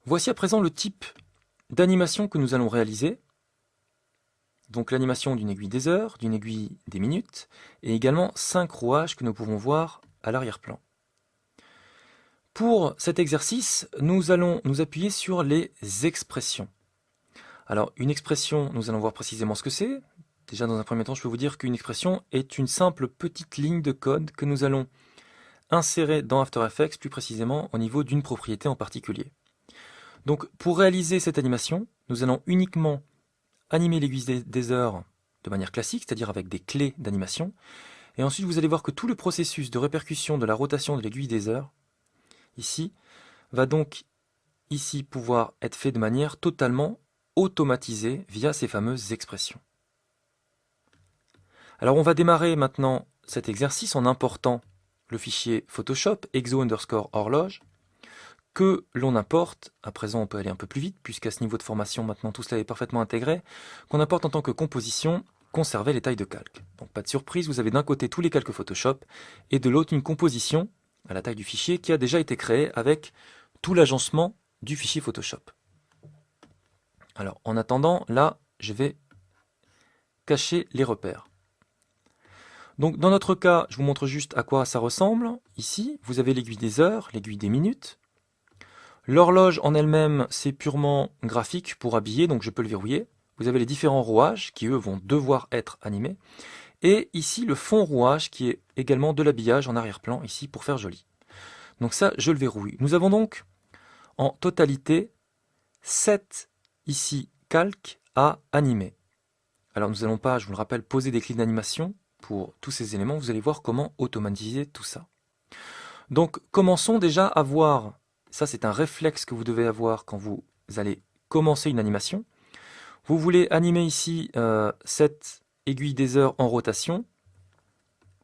Voici à présent le type d'animation que nous allons réaliser. Donc l'animation d'une aiguille des heures, d'une aiguille des minutes, et également 5 rouages que nous pouvons voir à l'arrière-plan. Pour cet exercice, nous allons nous appuyer sur les expressions. Alors une expression, nous allons voir précisément ce que c'est. Déjà dans un premier temps, je peux vous dire qu'une expression est une simple petite ligne de code que nous allons insérer dans After Effects, plus précisément au niveau d'une propriété en particulier. Donc pour réaliser cette animation, nous allons uniquement animer l'aiguille des heures de manière classique, c'est-à-dire avec des clés d'animation. Et ensuite, vous allez voir que tout le processus de répercussion de la rotation de l'aiguille des heures, ici, va donc ici pouvoir être fait de manière totalement automatisée via ces fameuses expressions. Alors on va démarrer maintenant cet exercice en important le fichier Photoshop exo_horloge que l'on importe, à présent on peut aller un peu plus vite puisqu'à ce niveau de formation maintenant tout cela est parfaitement intégré, qu'on importe en tant que composition, conserver les tailles de calque. Donc pas de surprise, vous avez d'un côté tous les calques Photoshop et de l'autre une composition à la taille du fichier qui a déjà été créée avec tout l'agencement du fichier Photoshop. Alors en attendant, là je vais cacher les repères. Donc dans notre cas, je vous montre juste à quoi ça ressemble. Ici, vous avez l'aiguille des heures, l'aiguille des minutes. L'horloge en elle-même, c'est purement graphique pour habiller, donc je peux le verrouiller. Vous avez les différents rouages qui, eux, vont devoir être animés. Et ici, le fond rouage qui est également de l'habillage en arrière-plan, ici, pour faire joli. Donc ça, je le verrouille. Nous avons donc, en totalité, 7, ici, calques à animer. Alors nous n'allons pas, je vous le rappelle, poser des clés d'animation pour tous ces éléments. Vous allez voir comment automatiser tout ça. Donc commençons déjà à voir, ça c'est un réflexe que vous devez avoir quand vous allez commencer une animation. Vous voulez animer ici cette aiguille des heures en rotation.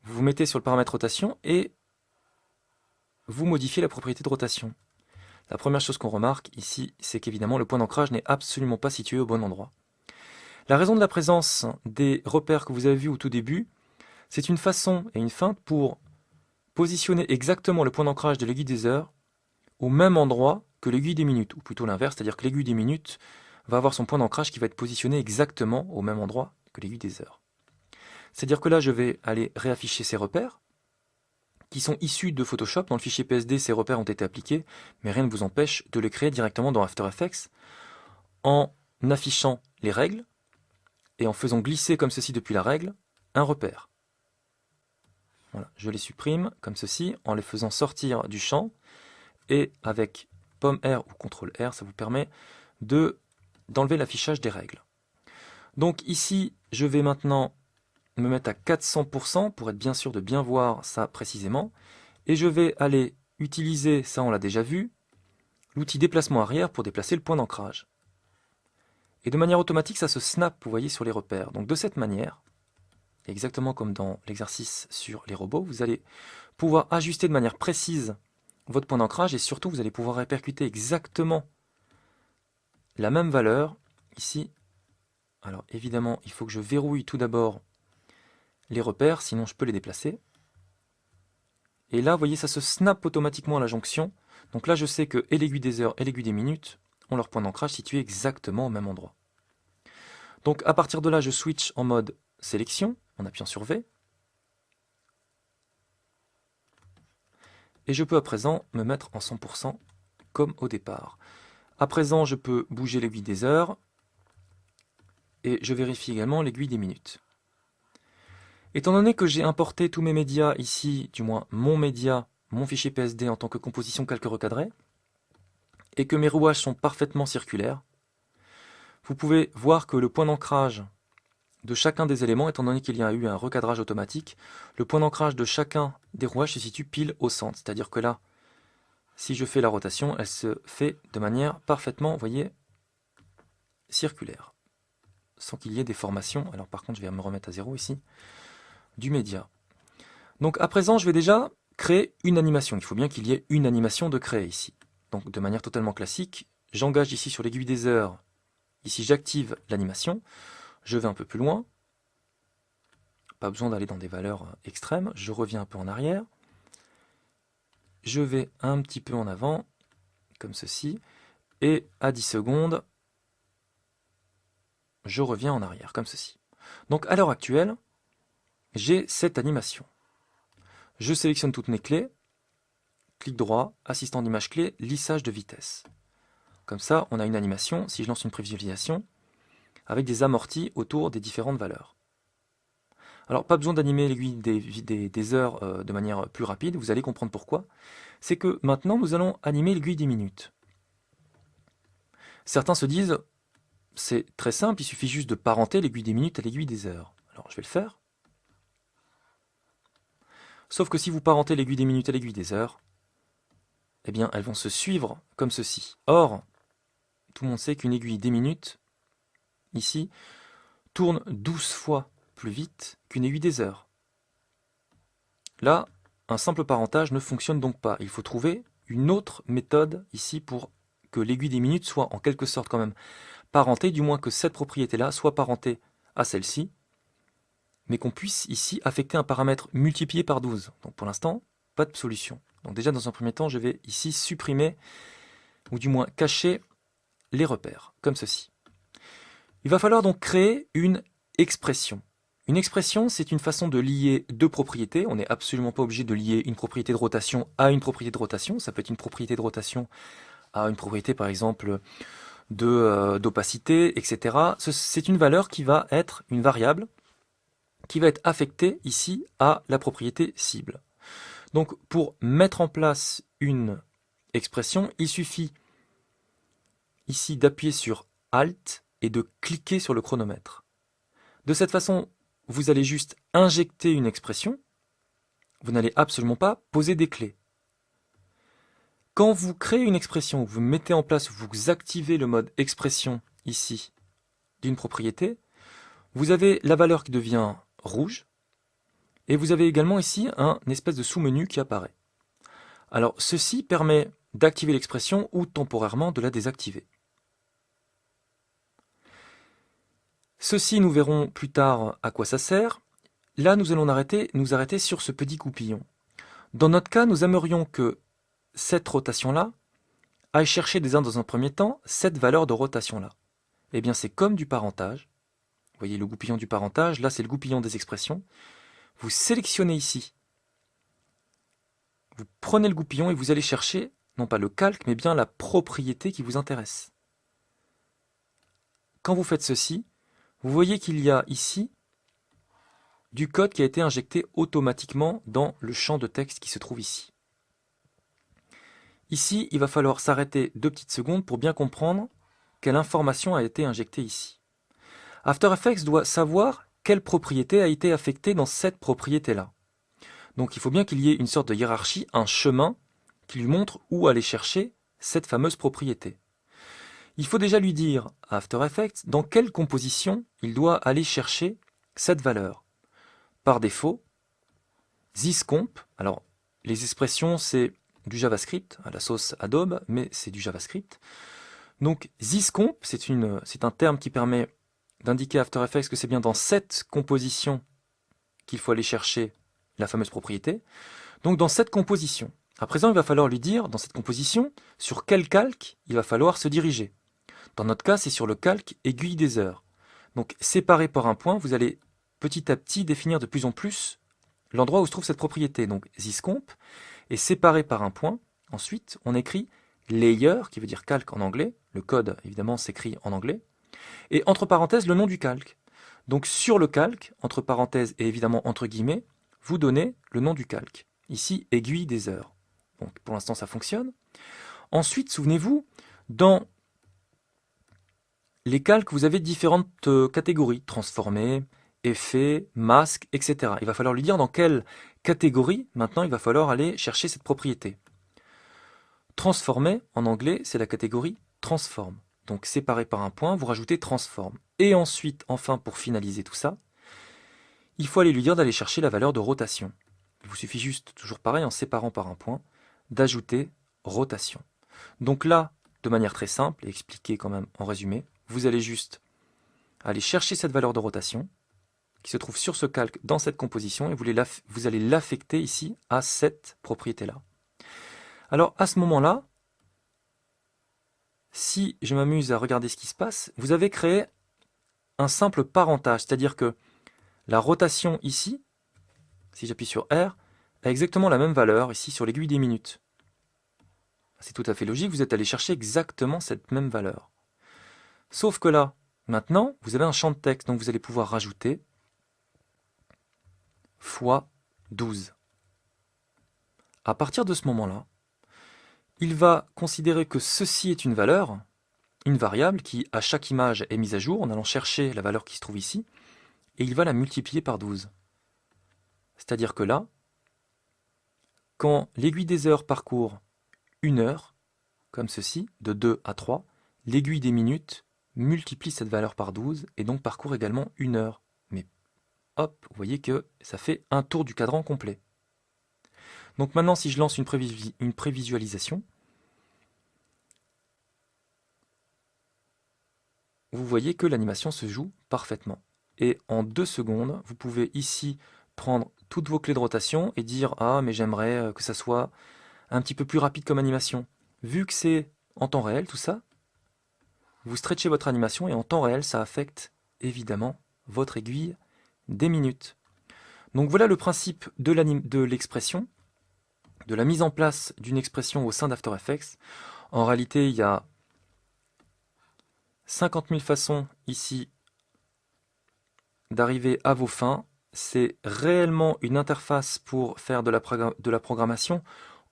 Vous vous mettez sur le paramètre rotation et vous modifiez la propriété de rotation. La première chose qu'on remarque ici, c'est qu'évidemment le point d'ancrage n'est absolument pas situé au bon endroit. La raison de la présence des repères que vous avez vus au tout début, c'est une façon et une feinte pour positionner exactement le point d'ancrage de l'aiguille des heures au même endroit que l'aiguille des minutes, ou plutôt l'inverse, c'est-à-dire que l'aiguille des minutes va avoir son point d'ancrage qui va être positionné exactement au même endroit que l'aiguille des heures. C'est-à-dire que là, je vais aller réafficher ces repères, qui sont issus de Photoshop. Dans le fichier PSD, ces repères ont été appliqués, mais rien ne vous empêche de les créer directement dans After Effects en affichant les règles et en faisant glisser comme ceci depuis la règle un repère. Voilà, je les supprime comme ceci en les faisant sortir du champ et avec pomme R ou CTRL R, ça vous permet d'enlever l'affichage des règles. Donc ici, je vais maintenant me mettre à 400% pour être bien sûr de bien voir ça précisément. Et je vais aller utiliser, ça on l'a déjà vu, l'outil déplacement arrière pour déplacer le point d'ancrage. Et de manière automatique, ça se snap, vous voyez, sur les repères. Donc de cette manière, exactement comme dans l'exercice sur les robots, vous allez pouvoir ajuster de manière précise votre point d'ancrage et surtout vous allez pouvoir répercuter exactement la même valeur ici. Alors évidemment, il faut que je verrouille tout d'abord les repères, sinon je peux les déplacer. Et là, vous voyez, ça se snap automatiquement à la jonction. Donc là, je sais que et l'aiguille des heures et l'aiguille des minutes ont leur point d'ancrage situé exactement au même endroit. Donc à partir de là, je switch en mode sélection, en appuyant sur V. Et je peux à présent me mettre en 100% comme au départ. À présent, je peux bouger l'aiguille des heures. Et je vérifie également l'aiguille des minutes. Étant donné que j'ai importé tous mes médias ici, du moins mon média, mon fichier PSD en tant que composition calque recadré, et que mes rouages sont parfaitement circulaires, vous pouvez voir que le point d'ancrage de chacun des éléments, étant donné qu'il y a eu un recadrage automatique, le point d'ancrage de chacun des rouages se situe pile au centre. C'est-à-dire que là, si je fais la rotation, elle se fait de manière parfaitement, vous voyez, circulaire, sans qu'il y ait des formations. Alors par contre, je vais me remettre à zéro ici, du média. Donc à présent, je vais déjà créer une animation. Il faut bien qu'il y ait une animation de créer ici. Donc de manière totalement classique, j'engage ici sur l'aiguille des heures. Ici, j'active l'animation. Je vais un peu plus loin. Pas besoin d'aller dans des valeurs extrêmes. Je reviens un peu en arrière. Je vais un petit peu en avant, comme ceci. et à 10 secondes, je reviens en arrière, comme ceci. Donc à l'heure actuelle, j'ai cette animation. Je sélectionne toutes mes clés, clic droit, assistant d'image clé, lissage de vitesse. Comme ça, on a une animation, si je lance une prévisualisation, avec des amortis autour des différentes valeurs. Alors, pas besoin d'animer l'aiguille des heures de manière plus rapide, vous allez comprendre pourquoi. C'est que maintenant, nous allons animer l'aiguille des minutes. Certains se disent, c'est très simple, il suffit juste de parenter l'aiguille des minutes à l'aiguille des heures. Alors, je vais le faire. Sauf que si vous parentez l'aiguille des minutes à l'aiguille des heures, eh bien, elles vont se suivre comme ceci. Or, tout le monde sait qu'une aiguille des minutes, ici, tourne 12 fois plus vite qu'une aiguille des heures. Là, un simple parentage ne fonctionne donc pas. Il faut trouver une autre méthode ici pour que l'aiguille des minutes soit en quelque sorte quand même parentée, du moins que cette propriété-là soit parentée à celle-ci, mais qu'on puisse ici affecter un paramètre multiplié par 12. Donc pour l'instant, pas de solution. Donc déjà dans un premier temps, je vais ici supprimer, ou du moins cacher les repères, comme ceci. Il va falloir donc créer une expression. Une expression, c'est une façon de lier deux propriétés. On n'est absolument pas obligé de lier une propriété de rotation à une propriété de rotation. Ça peut être une propriété de rotation à une propriété, par exemple, d'opacité, etc. C'est une valeur qui va être une variable qui va être affectée ici à la propriété cible. Donc, pour mettre en place une expression, il suffit ici d'appuyer sur Alt et de cliquer sur le chronomètre. De cette façon, vous allez juste injecter une expression, vous n'allez absolument pas poser des clés. Quand vous créez une expression, vous mettez en place, vous activez le mode expression ici d'une propriété, vous avez la valeur qui devient rouge, et vous avez également ici un espèce de sous-menu qui apparaît. Alors ceci permet d'activer l'expression ou temporairement de la désactiver. Ceci, nous verrons plus tard à quoi ça sert. Là, nous allons nous arrêter sur ce petit coupillon. Dans notre cas, nous aimerions que cette rotation-là aille chercher déjà dans un premier temps cette valeur de rotation-là. Eh bien, c'est comme du parentage. Vous voyez le goupillon du parentage, là c'est le goupillon des expressions. Vous sélectionnez ici. Vous prenez le goupillon et vous allez chercher, non pas le calque, mais bien la propriété qui vous intéresse. Quand vous faites ceci, vous voyez qu'il y a ici du code qui a été injecté automatiquement dans le champ de texte qui se trouve ici. Ici, il va falloir s'arrêter 2 petites secondes pour bien comprendre quelle information a été injectée ici. After Effects doit savoir quelle propriété a été affectée dans cette propriété-là. Donc il faut bien qu'il y ait une sorte de hiérarchie, un chemin qui lui montre où aller chercher cette fameuse propriété. Il faut déjà lui dire à After Effects dans quelle composition il doit aller chercher cette valeur. Par défaut, thisComp, alors les expressions c'est du JavaScript, à la sauce Adobe, mais c'est du JavaScript. Donc thisComp, c'est un terme qui permet d'indiquer à After Effects que c'est bien dans cette composition qu'il faut aller chercher la fameuse propriété. Donc dans cette composition. À présent, il va falloir lui dire, dans cette composition, sur quel calque il va falloir se diriger. Dans notre cas, c'est sur le calque aiguille des heures. Donc séparé par un point, vous allez petit à petit définir de plus en plus l'endroit où se trouve cette propriété. Donc thisComp est séparé par un point. Ensuite, on écrit layer, qui veut dire calque en anglais. Le code, évidemment, s'écrit en anglais. Et entre parenthèses, le nom du calque. Donc sur le calque, entre parenthèses et évidemment entre guillemets, vous donnez le nom du calque. Ici, aiguille des heures. Donc pour l'instant, ça fonctionne. Ensuite, souvenez-vous, dans les calques, vous avez différentes catégories. Transformé, effet, masque, etc. Il va falloir lui dire dans quelle catégorie, maintenant, il va falloir aller chercher cette propriété. Transformé, en anglais, c'est la catégorie transform. Donc séparé par un point, vous rajoutez transform. Et ensuite, enfin, pour finaliser tout ça, il faut aller lui dire d'aller chercher la valeur de rotation. Il vous suffit juste, toujours pareil, en séparant par un point, d'ajouter rotation. Donc là, de manière très simple, et expliquée quand même en résumé, vous allez juste aller chercher cette valeur de rotation, qui se trouve sur ce calque dans cette composition, et vous allez l'affecter ici à cette propriété-là. Alors à ce moment-là, si si je m'amuse à regarder ce qui se passe, vous avez créé un simple parentage, c'est-à-dire que la rotation ici, si j'appuie sur R, a exactement la même valeur ici sur l'aiguille des minutes. C'est tout à fait logique, vous êtes allé chercher exactement cette même valeur. Sauf que là, maintenant, vous avez un champ de texte, donc vous allez pouvoir rajouter fois 12. À partir de ce moment-là, il va considérer que ceci est une valeur, une variable qui, à chaque image, est mise à jour en allant chercher la valeur qui se trouve ici, et il va la multiplier par 12. C'est-à-dire que là, quand l'aiguille des heures parcourt une heure, comme ceci, de 2 à 3, l'aiguille des minutes multiplie cette valeur par 12 et donc parcourt également une heure. Mais hop, vous voyez que ça fait un tour du cadran complet. Donc maintenant, si je lance une prévisualisation, vous voyez que l'animation se joue parfaitement. Et en 2 secondes, vous pouvez ici prendre toutes vos clés de rotation et dire « Ah, mais j'aimerais que ça soit un petit peu plus rapide comme animation. » Vu que c'est en temps réel tout ça, vous stretchez votre animation et en temps réel, ça affecte évidemment votre aiguille des minutes. Donc voilà le principe de l'expression, de la mise en place d'une expression au sein d'After Effects. En réalité, il y a 50 000 façons ici d'arriver à vos fins. C'est réellement une interface pour faire de la programmation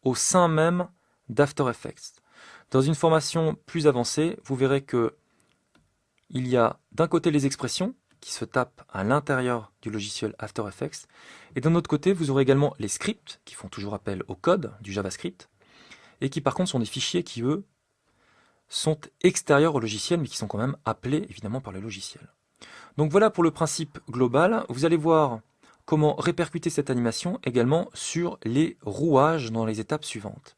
au sein même d'After Effects. Dans une formation plus avancée, vous verrez que il y a d'un côté les expressions qui se tapent à l'intérieur du logiciel After Effects, et d'un autre côté, vous aurez également les scripts qui font toujours appel au code du JavaScript, et qui par contre sont des fichiers qui, eux, sont extérieurs au logiciel, mais qui sont quand même appelés évidemment par le logiciel. Donc voilà pour le principe global. Vous allez voir comment répercuter cette animation également sur les rouages dans les étapes suivantes.